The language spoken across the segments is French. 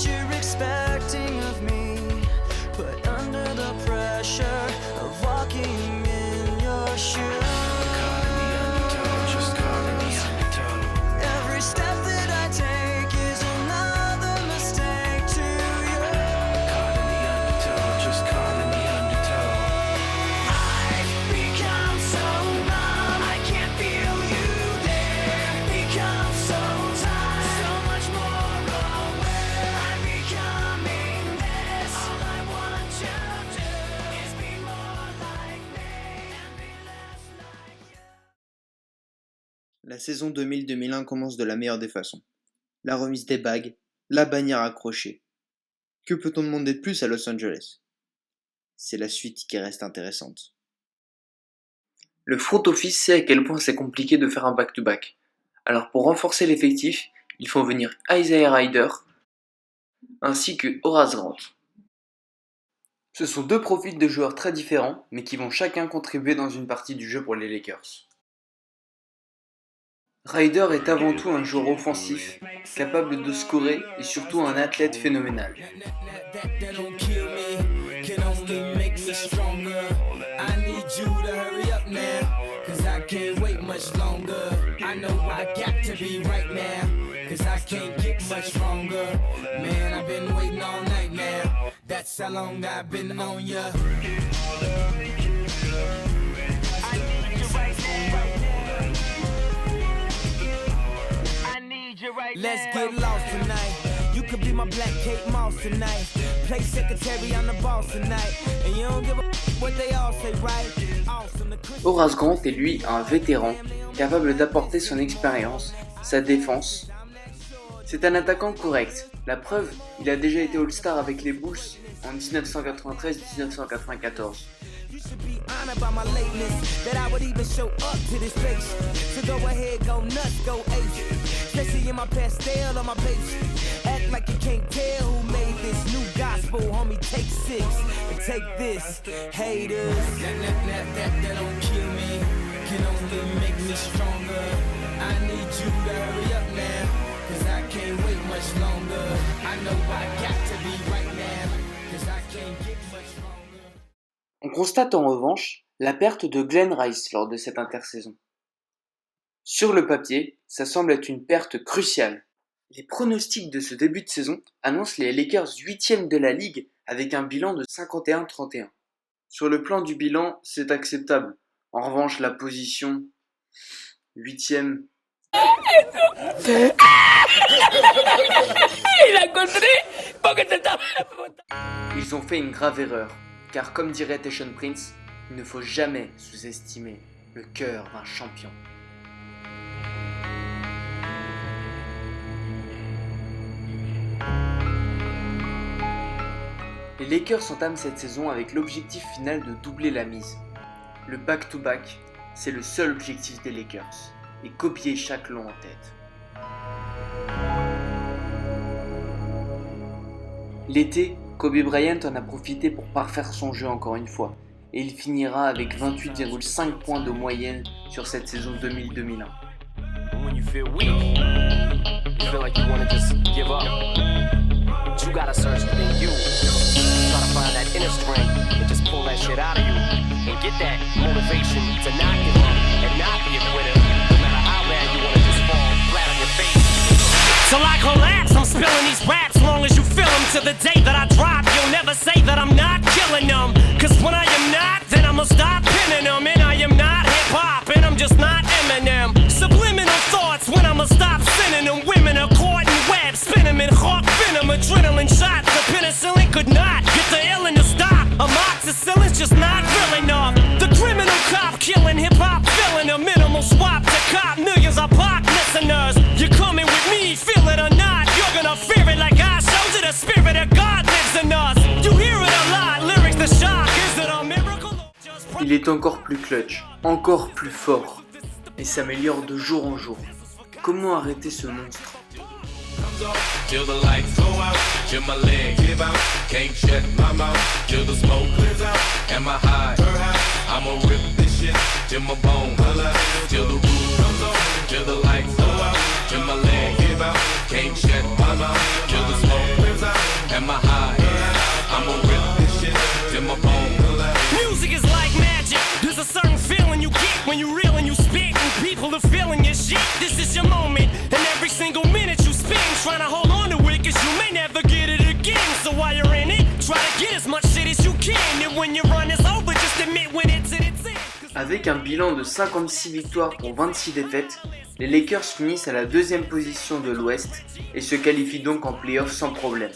what you're expecting of me, but under the pressure of walking in your shoes. Every step that I take is another mistake to you. I've become so numb, I can't feel you there. Become so tired, so much more aware. I'm becoming this. All I want you to do is be more like me and be less like you. La saison 2000-2001 commence de la meilleure des façons. La remise des bagues, la bannière accrochée. Que peut-on demander de plus à Los Angeles? C'est la suite qui reste intéressante. Le front office sait à quel point c'est compliqué de faire un back-to-back. Alors pour renforcer l'effectif, ils font venir Isaiah Rider ainsi que Horace Grant. Ce sont deux profils de joueurs très différents, mais qui vont chacun contribuer dans une partie du jeu pour les Lakers. Rider est avant tout un joueur offensif, capable de scorer et surtout un athlète phénoménal. That don't kill me, can only make me stronger. I need you to hurry up now, cause I can't wait much longer. I know I got to be right now, cause I can't get much stronger. Man, I've been waiting all night now, that's how long I've been on ya. Let's get lost tonight. You could be my black Kate Moss tonight. Play secretary on the boss tonight. And you don't give a what they all say, right? Awesome. Horace Grant est lui un vétéran, capable d'apporter son expérience, sa défense. C'est un attaquant correct. La preuve, il a déjà été All-Star avec les Bulls en 1993-1994. You should be honored by my lateness, that I would even show up to this place. So go ahead, go nuts, go ape. Especially in my pastel on my page. Act like you can't tell who made this new gospel, homie. Take 6 and take this, haters. That don't kill me, can only make me stronger. I need you to hurry up now, cause I can't wait much longer. I know I got to be right now, cause I can't get much stronger. On constate en revanche la perte de Glenn Rice lors de cette intersaison. Sur le papier, ça semble être une perte cruciale. Les pronostics de ce début de saison annoncent les Lakers 8e de la ligue avec un bilan de 51-31. Sur le plan du bilan, c'est acceptable. En revanche, la position 8e... Ils ont fait une grave erreur. Car comme dirait Tayshaun Prince, il ne faut jamais sous-estimer le cœur d'un champion. Les Lakers entament cette saison avec l'objectif final de doubler la mise. Le back-to-back, c'est le seul objectif des Lakers, et copier chaque long en tête. L'été, Kobe Bryant en a profité pour parfaire son jeu encore une fois, et il finira avec 28,5 points de moyenne sur cette saison 2000-2001. When you feel weak, you feel like you want to just give up. But you gotta search within you. Try to find that inner strength and just pull that shit out of you. And get that motivation to not give up and not be a quitter. No matter how bad you want to just fall flat on your face. Till I collapse, I'm spilling these raps long as you feel them. To the day that I drop, you'll never say that I'm not killing them. Cause when I am not, then I'ma stop pinning them. And I am not hip-hop, and I'm just not Eminem. Subliminal thoughts when I'ma stop sending them. Women are caught in webs, spin them in hawk venom. Adrenaline shots, the penicillin could not get the illin to stop. Amoxicillin's just not real enough. The criminal cop killing hip-hop, filling a minimal swap to cop. Millions of pop listeners, you're coming with me, feel it or not. You're gonna fear it like I showed you. The spirit of God lives in us. You hear it a lot, lyrics the shock. Is it a miracle? Il est encore plus clutch, encore plus fort, et s'améliore de jour en jour. Comment arrêter ce monstre? Till the lights go out, till my legs give out, can't shut my mouth, till the smoke clears out, and my high, I'ma rip this shit, till my bone holla, till the roof comes on, till the lights go out, till my legs give out, can't shut my mouth, till the smoke clears out, Avec un bilan de 56 victoires pour 26 défaites, les Lakers finissent à la deuxième position de l'Ouest et se qualifient donc en play-off sans problème.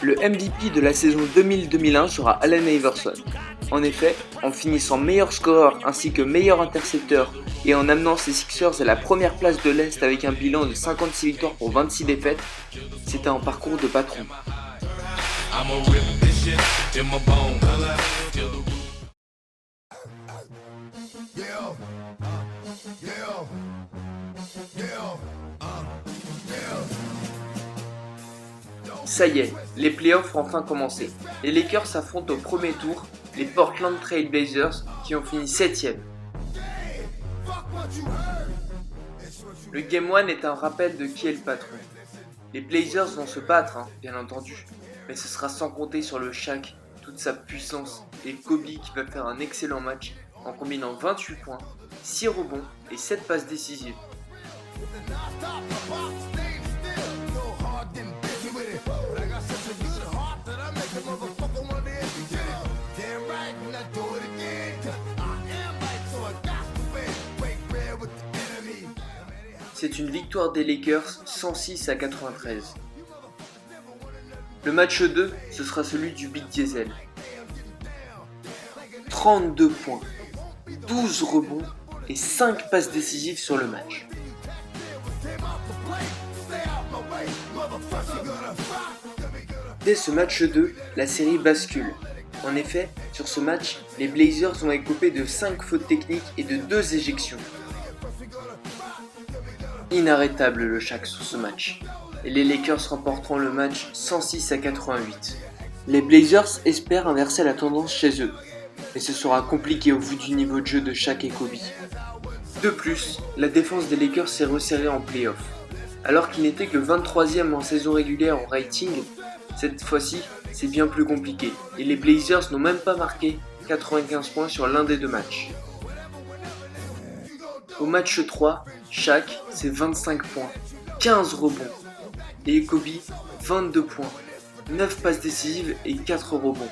Le MVP de la saison 2000-2001 sera Allen Iverson. En effet, en finissant meilleur scoreur ainsi que meilleur intercepteur et en amenant ses Sixers à la première place de l'Est avec un bilan de 56 victoires pour 26 défaites, c'était un parcours de patron. Ça y est, les playoffs ont enfin commencé. Les Lakers affrontent au premier tour les Portland Trail Blazers qui ont fini 7ème. Le Game 1 est un rappel de qui est le patron. Les Blazers vont se battre, bien entendu, mais ce sera sans compter sur le Shaq, toute sa puissance, et Kobe qui va faire un excellent match en combinant 28 points, 6 rebonds et 7 passes décisives. C'est une victoire des Lakers 106-93. Le match 2, ce sera celui du Big Diesel. 32 points, 12 rebonds et 5 passes décisives sur le match. Dès ce match 2, la série bascule. En effet, sur ce match, les Blazers ont écopé de 5 fautes techniques et de 2 éjections. Inarrêtable le Shaq sur ce match, et les Lakers remporteront le match 106-88. Les Blazers espèrent inverser la tendance chez eux, mais ce sera compliqué au vu du niveau de jeu de Shaq et Kobe. De plus, la défense des Lakers s'est resserrée en play-off. Alors qu'ils n'étaient que 23e en saison régulière en rating, cette fois-ci, c'est bien plus compliqué, et les Blazers n'ont même pas marqué 95 points sur l'un des 2 matchs. Au match 3, Shaq, c'est 25 points, 15 rebonds, et Kobe, 22 points, 9 passes décisives et 4 rebonds.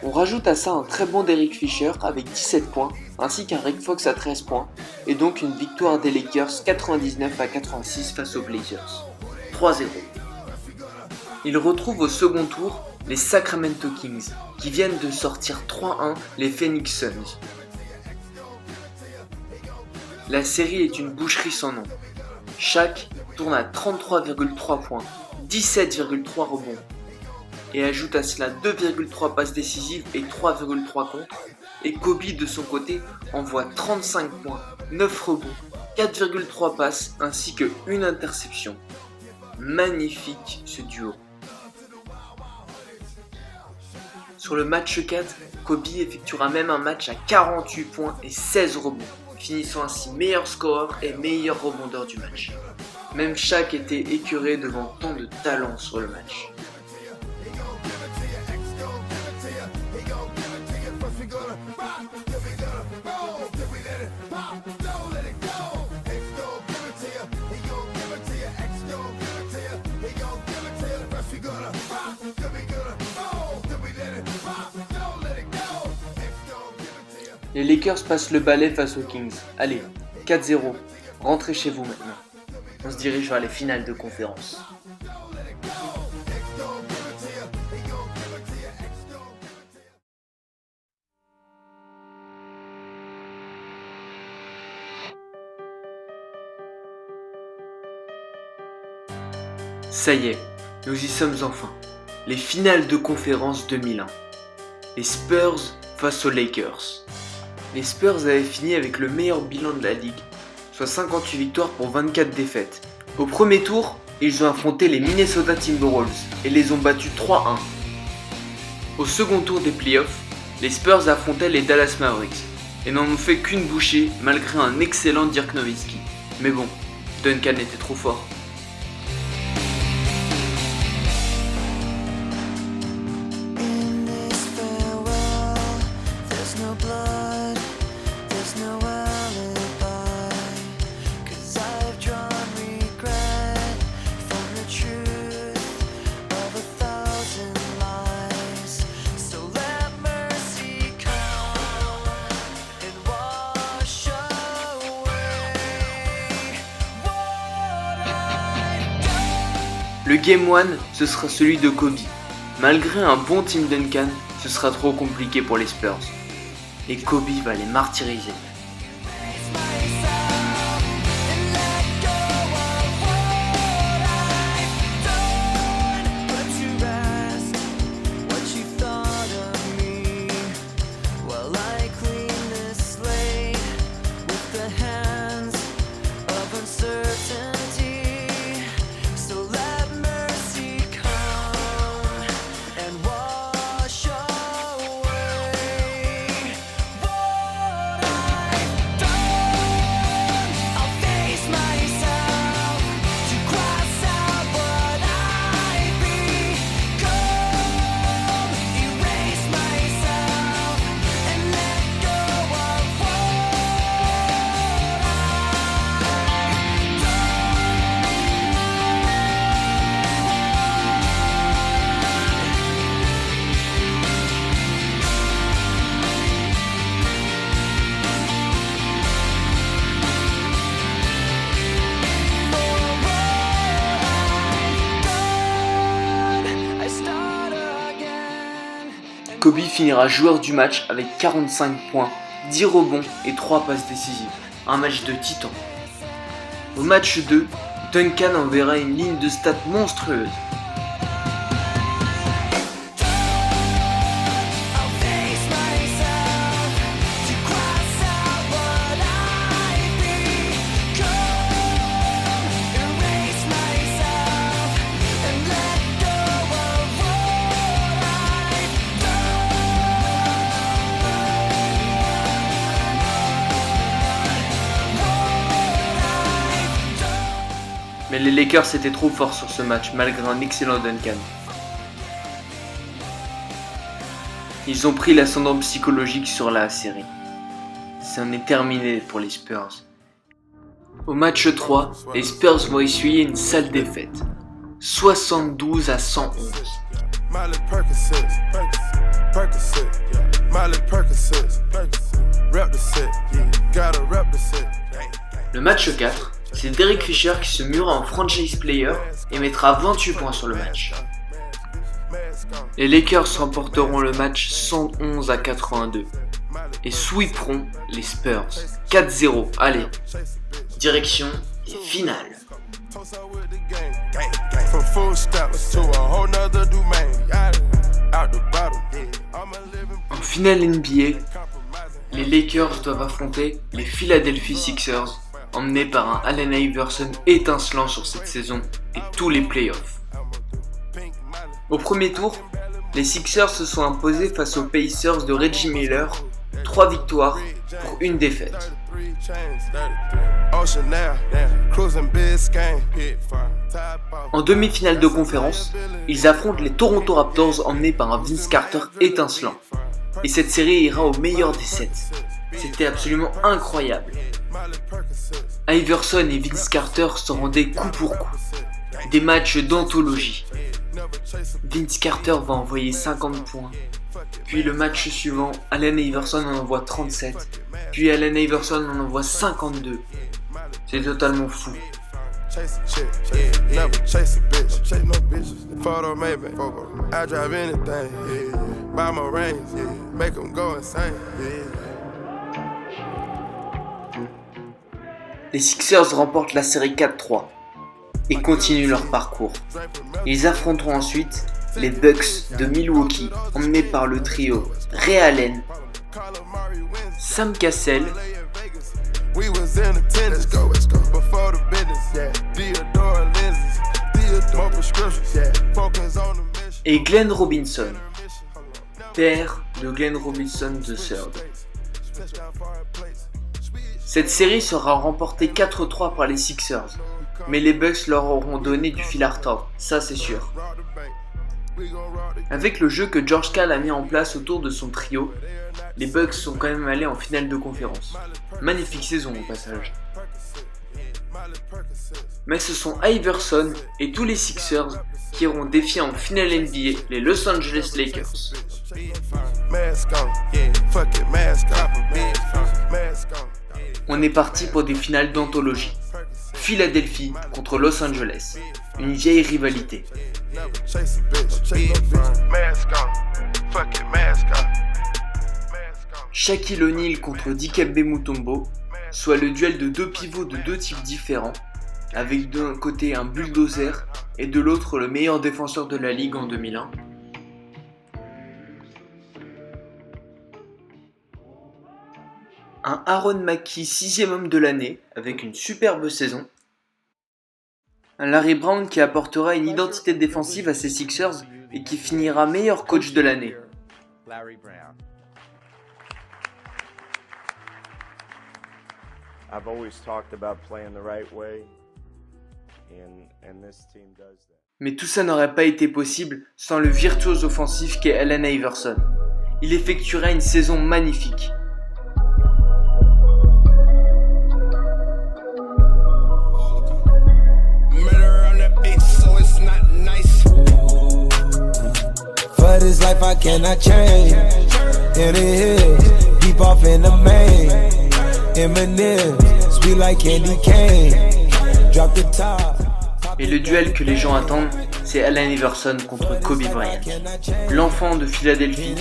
On rajoute à ça un très bon Derek Fisher avec 17 points, ainsi qu'un Rick Fox à 13 points, et donc une victoire des Lakers 99-86 face aux Blazers. 3-0. Ils retrouvent au second tour les Sacramento Kings, qui viennent de sortir 3-1 les Phoenix Suns. La série est une boucherie sans nom. Shaq tourne à 33,3 points, 17,3 rebonds, et ajoute à cela 2,3 passes décisives et 3,3 contre, et Kobe de son côté envoie 35 points, 9 rebonds, 4,3 passes ainsi que une interception. Magnifique ce duo. Sur le match 4, Kobe effectuera même un match à 48 points et 16 rebonds, finissant ainsi meilleur scoreur et meilleur rebondeur du match. Même Shaq était écœuré devant tant de talent sur le match. Les Lakers passent le balai face aux Kings. Allez, 4-0. Rentrez chez vous maintenant. On se dirige vers les finales de conférence. Ça y est, nous y sommes enfin. Les finales de conférence 2001. Les Spurs face aux Lakers. Les Spurs avaient fini avec le meilleur bilan de la ligue, soit 58 victoires pour 24 défaites. Au premier tour, ils ont affronté les Minnesota Timberwolves et les ont battus 3-1. Au second tour des playoffs, les Spurs affrontaient les Dallas Mavericks et n'en ont fait qu'une bouchée malgré un excellent Dirk Nowitzki. Mais bon, Duncan était trop fort. Le Game 1, ce sera celui de Kobe. Malgré un bon Tim Duncan, ce sera trop compliqué pour les Spurs. Et Kobe va les martyriser. Kobe finira joueur du match avec 45 points, 10 rebonds et 3 passes décisives. Un match de titan. Au match 2, Duncan enverra une ligne de stats monstrueuse. Mais les Lakers étaient trop forts sur ce match malgré un excellent Duncan. Ils ont pris l'ascendant psychologique sur la série. C'en est terminé pour les Spurs. Au match 3, les Spurs vont essuyer une sale défaite. 72-111. Le match 4, c'est Derek Fisher qui se murera en franchise player et mettra 28 points sur le match. Les Lakers remporteront le match 111-82 et sweeperont les Spurs 4-0. Allez, direction et finale. En finale NBA, les Lakers doivent affronter les Philadelphia Sixers, emmenés par un Allen Iverson étincelant sur cette saison et tous les playoffs. Au premier tour, les Sixers se sont imposés face aux Pacers de Reggie Miller, 3 victoires pour 1 défaite. En demi-finale de conférence, ils affrontent les Toronto Raptors emmenés par un Vince Carter étincelant. Et cette série ira au meilleur des 7. C'était absolument incroyable. Iverson et Vince Carter se rendaient coup pour coup. Des matchs d'anthologie. Vince Carter va envoyer 50 points. Puis le match suivant, Allen Iverson en envoie 37. Puis Allen Iverson en envoie 52. C'est totalement fou. Les Sixers remportent la série 4-3 et continuent leur parcours. Ils affronteront ensuite les Bucks de Milwaukee, emmenés par le trio Ray Allen, Sam Cassell et Glenn Robinson, père de Glenn Robinson III. Cette série sera remportée 4-3 par les Sixers, mais les Bucks leur auront donné du fil à retordre, ça c'est sûr. Avec le jeu que George Karl a mis en place autour de son trio, les Bucks sont quand même allés en finale de conférence. Magnifique saison au passage. Mais ce sont Iverson et tous les Sixers qui iront défier en finale NBA les Los Angeles Lakers. On est parti pour des finales d'anthologie. Philadelphie contre Los Angeles. une vieille rivalité. Shaquille O'Neal contre Dikembe Mutombo, soit le duel de deux pivots de deux types différents, avec d'un côté un bulldozer et de l'autre le meilleur défenseur de la ligue en 2001. Un Aaron Mackey 6e homme de l'année avec une superbe saison. Un Larry Brown qui apportera une identité défensive à ses Sixers et qui finira meilleur coach de l'année. I've always talked about playing the right way, and this team does that. Mais tout ça n'aurait pas été possible sans le virtuose offensif qu'est Allen Iverson. Il effectuera une saison magnifique. For this life I cannot change. In the hills, deep off in the main. Eminem, sweet like candy cane. Drop the top. Et le duel que les gens attendent, c'est Allen Iverson contre Kobe Bryant. L'enfant de Philadelphie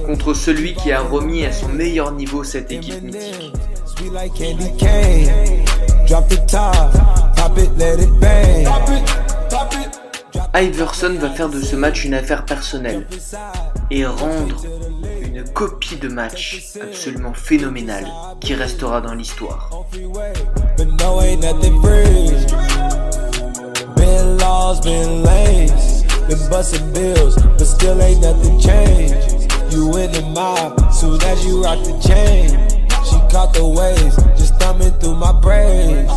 contre celui qui a remis à son meilleur niveau cette équipe mythique. Sweet like candy cane. Drop the top, pop it, let it bang. Pop it. Iverson va faire de ce match une affaire personnelle et rendre une copie de match absolument phénoménale qui restera dans l'histoire. But no, ain't nothing free. Been laws, been lanes, been busting bills, but still ain't nothing changed. You in the mob, soon as you rock the chain. She caught the waves, just thumbing through my braids.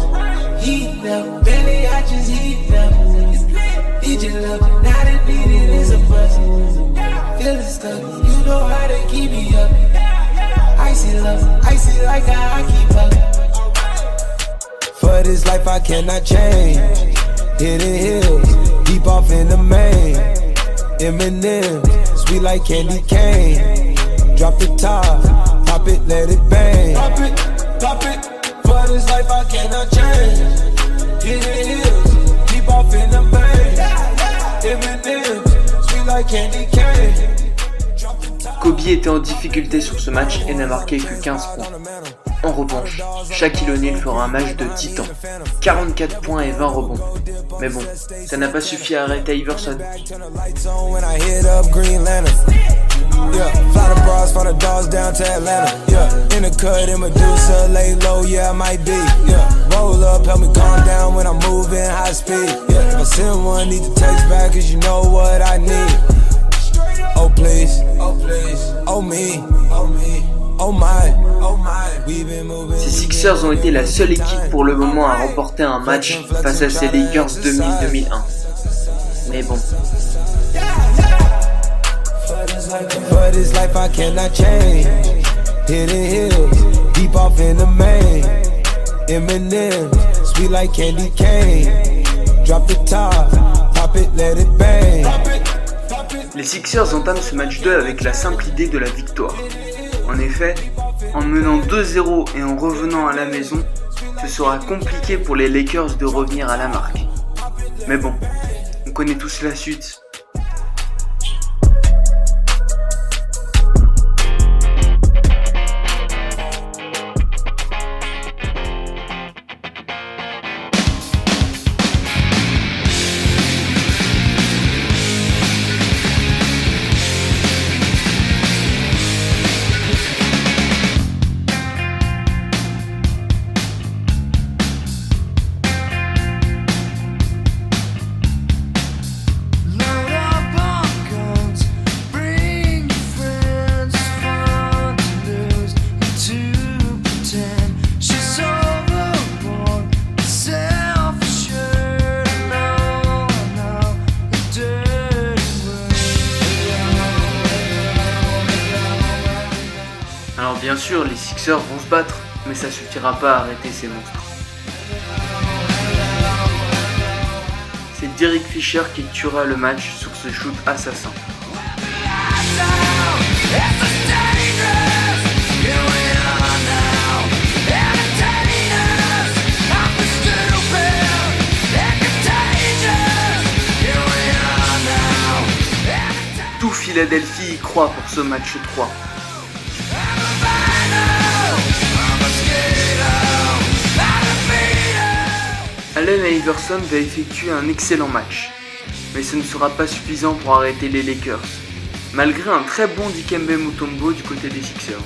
Heat up, belly, I just heat up. Need your love, now that needed is a buzz. Feeling stuck, you know how to keep me up. Icy love, icy like I keep up. For this life I cannot change. Hidden hills, deep off in the main. Eminem, sweet like candy cane. Drop the top, pop it, let it bang. Pop it, for this life I cannot change. Hidden hills, deep off in the main. Eminem, sweet like candy cane. Kobe était en difficulté sur ce match et n'a marqué que 15 points. En revanche, Shaquille O'Neal fera un match de titan, 44 points et 20 rebonds. Mais bon, ça n'a pas suffi à arrêter Iverson. Yeah, fly the bras from the dogs down to Atlanta. Yeah, in the cut, in Medusa, lay low, yeah, I might be. Yeah, roll up, help me calm down when I'm moving high speed. Yeah, if I send one, need to text back, cause you know what I need. Oh please, oh please, oh me, oh me, oh my, oh my. We've been moving. Ces Sixers ont été la seule équipe pour le moment à remporter un match face à ces Lakers 2000-2001. Mais bon. For this life I cannot change. Hidden hills, deep off in the main. Eminem, sweet like candy cane. Drop the top, pop it, let it bang. Les Sixers entament ce match 2 avec la simple idée de la victoire. En effet, en menant 2-0 et en revenant à la maison, ce sera compliqué pour les Lakers de revenir à la marque. Mais bon, on connaît tous la suite. Alors bien sûr, les Sixers vont se battre, mais ça suffira pas à arrêter ces monstres. C'est Derek Fisher qui tuera le match sur ce shoot assassin. Philadelphie y croit pour ce match 3. Allen Iverson va effectuer un excellent match, mais ce ne sera pas suffisant pour arrêter les Lakers, malgré un très bon Dikembe Mutombo du côté des Sixers.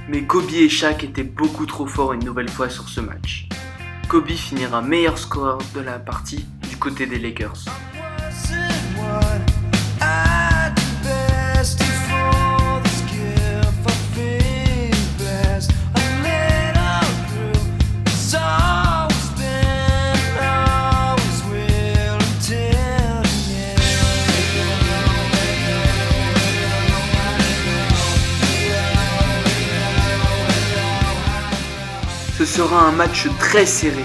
Mais Kobe et Shaq étaient beaucoup trop forts une nouvelle fois sur ce match. Kobe finira meilleur scoreur de la partie du côté des Lakers. Ce sera un match très serré.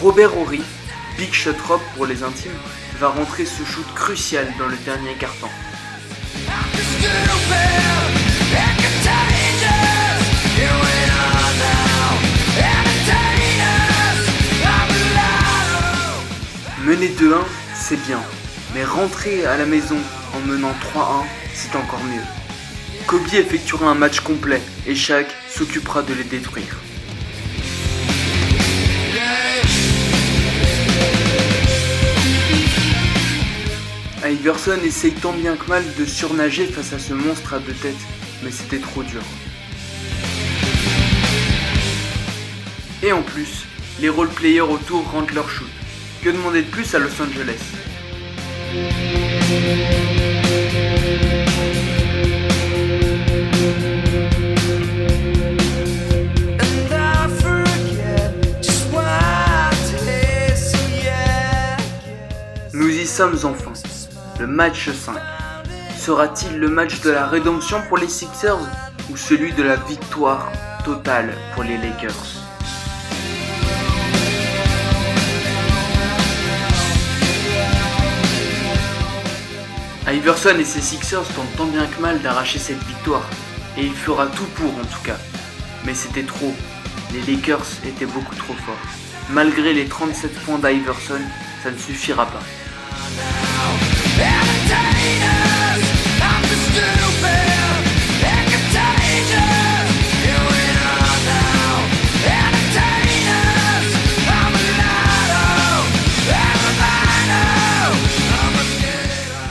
Robert Horry, Big Shot Rob pour les intimes, va rentrer ce shoot crucial dans le dernier quart-temps. Mener 2-1, c'est bien, mais rentrer à la maison en menant 3-1, c'est encore mieux. Kobe effectuera un match complet et Shaq s'occupera de les détruire. Iverson essaye tant bien que mal de surnager face à ce monstre à deux têtes, mais c'était trop dur. Et en plus, les role-players autour rentrent leur shoot. Que demander de plus à Los Angeles ? Nous y sommes enfin. Le match 5. Sera-t-il le match de la rédemption pour les Sixers ou celui de la victoire totale pour les Lakers ? Iverson et ses Sixers tentent tant bien que mal d'arracher cette victoire, et il fera tout pour en tout cas. Mais c'était trop, les Lakers étaient beaucoup trop forts. Malgré les 37 points d'Iverson, ça ne suffira pas.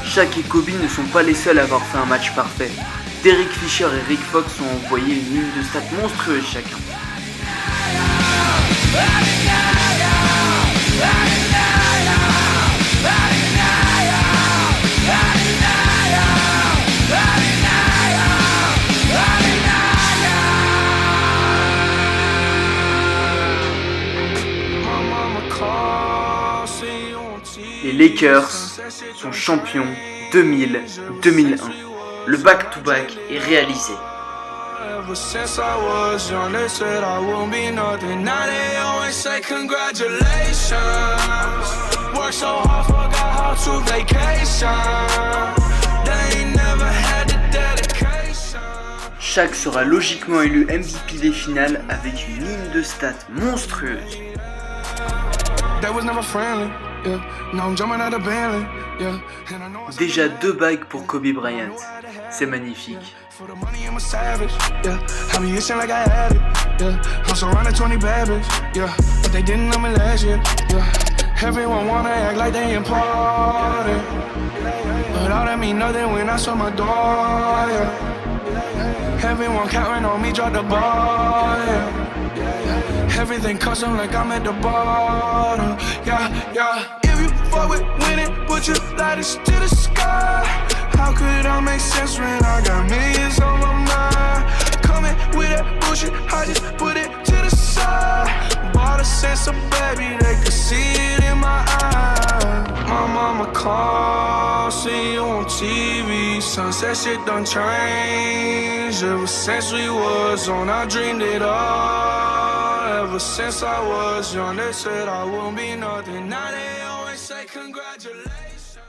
Shaq et Kobe ne sont pas les seuls à avoir fait un match parfait. Derek Fisher et Rick Fox ont envoyé une ligne de stats monstrueuse chacun. Les Lakers sont champions 2000-2001. Le back-to-back est réalisé. Ever since I was young, they said I won't be nothing. Now they always say congratulations. Worked so hard, forgot how to vacation. They ain't never had the dedication. Shaq sera logiquement élu MVP des finales avec une ligne de stats monstrueuse. That was never friendly. Yeah. Now I'm jumping out of Bentley. Yeah. And I know Déjà 2 bagues pour Kobe Bryant. C'est magnifique. for the money, I'm a savage. Yeah. I be itching like I had it. Yeah. I'm surrounded 20 bad bitches. Yeah. But they didn't know me last year. Yeah. Everyone wanna act like they important. But all that mean nothing when I saw my door. Yeah. Everyone counting on me, drop the ball. Yeah. Everything custom like I'm at the bottom. Yeah, yeah. If you fuck with winning, put your lighters to the sky. How could I make sense when I got millions on my mind? Coming with that bullshit, I just put it to the side. Bought a sense of baby, they could see it in my eyes. My mama called, see you on TV. Sunset shit done changed. Ever since we was on, I dreamed it all. Ever since I was young, they said I won't be nothing. Now they always say congratulations.